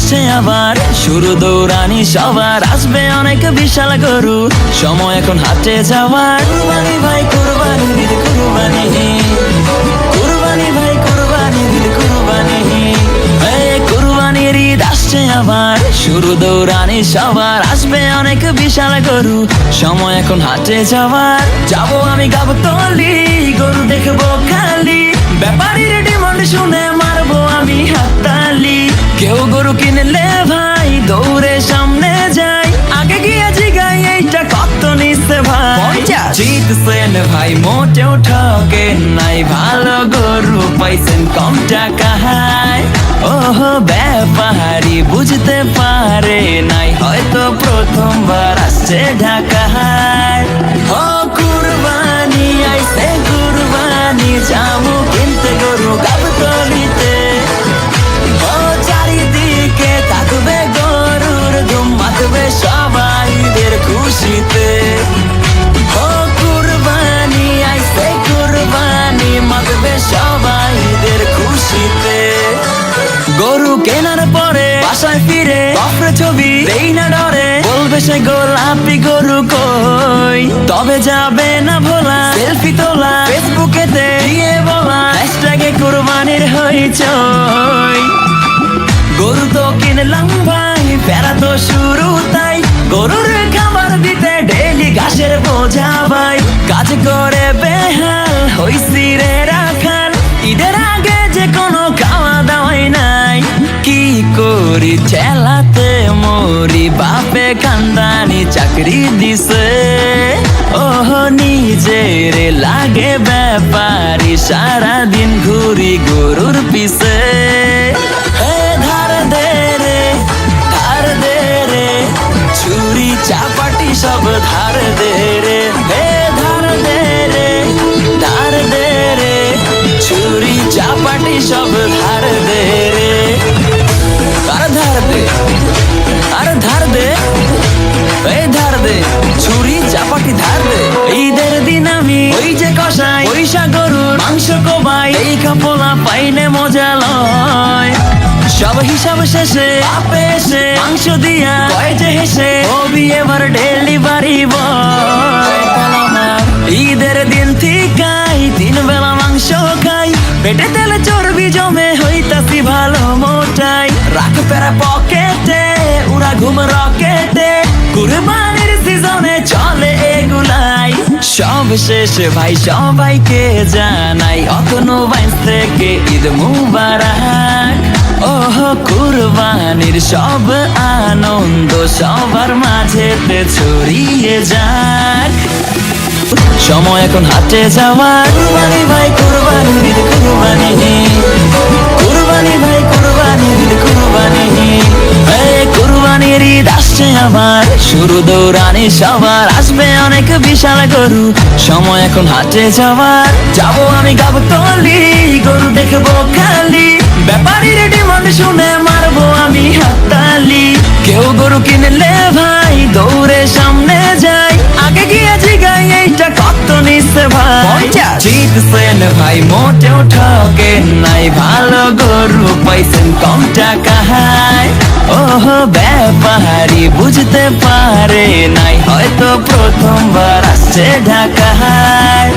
আসছে আবার, শুরু দৌড়ানি সবার, আসবে অনেক বিশাল গরু, সময় এখন হাটে যাওয়ার। কুরবানি ভাই কুরবানি, ঈদ কুরবানি, কুরবানি ভাই কুরবানি, ঈদ কুরবানি, কুরবানির ঈদ আসছে আবার, শুরু দৌড়ানি সবার, আসবে অনেক বিশাল গরু, সময় এখন হাটে যাওয়ার। যাবো আমি গাবতলী, গরু দেখবো খালি, ব্যাপারীর ডিমান্ড শুনে মারবো আমি হাততালি। কেউ গরু কিনলে ভাই দৌড়ে সামনে যাই, আগে গিয়ে জিগাই এইটা কত নিচ্ছে ভাই। জিতছেন ভাই মোটেও ঠকে নাই, ভালো গরু পাইছেন কম টাকায়। ওহো ব্যাপারী বুঝতে পারে নাই, হয়তো প্রথমবার আসছে ঢাকায়। ও কুরবানি আইছে কুরবানি, যাবো কিনতে গরু গাবতলীতে। ও চারিদিকে থাকবে গরুর ধুম, মাতবে সবাইদের খুশিতে। ও কুরবানি আইছে কুরবানি, মাতবে সবাইদের খুশিতে। গরু কেনার পরে বাসায় ফিরে কফরে ছবি দেই না ডরে, বলবে সে গোলাপি গরু কই, তবে যাবে না ভোলা সেলফি তোলা, ফেসবুকেতে দিয়ে বলা হ্যাশট্যাগে কুরবানির হইচই। গরু তো কিনলাম ভাই, ফেরা তো শুরু তাই, গরুর খাবার দিতে ডেইলি ঘাসের বোঝা ভাই, কাজ করে বেহাল হইছি রে রাখাল, ঈদের আগে যে কোনো খাওয়া দাওয়াই নাই। কি করি চেলাতে মরি, বাপে খানদানি চাকরি দিছে, ওহ নিজের লাগে ব্যাপারী, সারাদিন ঘুরি গরুর পিছে। ধার দে রে ছুরি চাপাটি সব ধার দে রে, ধার দে রে ছুরি চাপাটি সব ধার দে রে। আর ধার দে, আর ধার দে, এই ধার দে ছুরি চাপাটি ধার দে। ঈদের দিন আমি ওই যে কষাই পয়সা গরুর মাংস কোবাই, এই কাপলা পাইলে মজা লয়, সব হিসাব শেষে আপে এসে মাংস দিয়া কয় যে হেসে, হবি এবার ডেলিভারি বয়। ঈদের দিন ঠিকাই 3 বেলা মাংস খাই, পেটে তেলে চর্বি জমে হইতাছি ভালো মোটাই, রাখ পেরা পকেটে উড়া ঘুম রকেটে, কুরবানির সিজনে চলে এগুলাই। সব শেষে ভাই সবাইকে জানাই, অতনু বাইস থেকে ঈদ মুবারক। ওহ কুরবানির সব আনন্দ সবার মাঝেতে ছড়িয়ে যাক, সময় এখন হাটে যাওয়ার। কুরবানি ভাই কুরবানি, ঈদ কুরবানি, কুরবানি ভাই কুরবানি, ঈদ কুরবানি, কুরবানির ঈদ আসছে আবার, শুরু দৌড়ানি সবার, আসবে অনেক বিশাল গরু, সময় এখন হাটে যাওয়ার। যাবো আমি গাবতলী, গরু দেখবো খালি, ব্যাপারীর ডিমান্ড শুনে মারবো আমি হাততালি। কেউ গরু কিনলে ভাই দৌড়ে সামনে যাই, আগে গিয়ে জিগাই এইটা কত নিচ্ছে ভাই। জিতছেন ভাই মোটেও ঠকে নাই, ভালো গরু পাইছেন কম টাকায়। ওহ ব্যাপারী বুঝতে পারে নাই, হয়তো প্রথমবার আসছে ঢাকায়।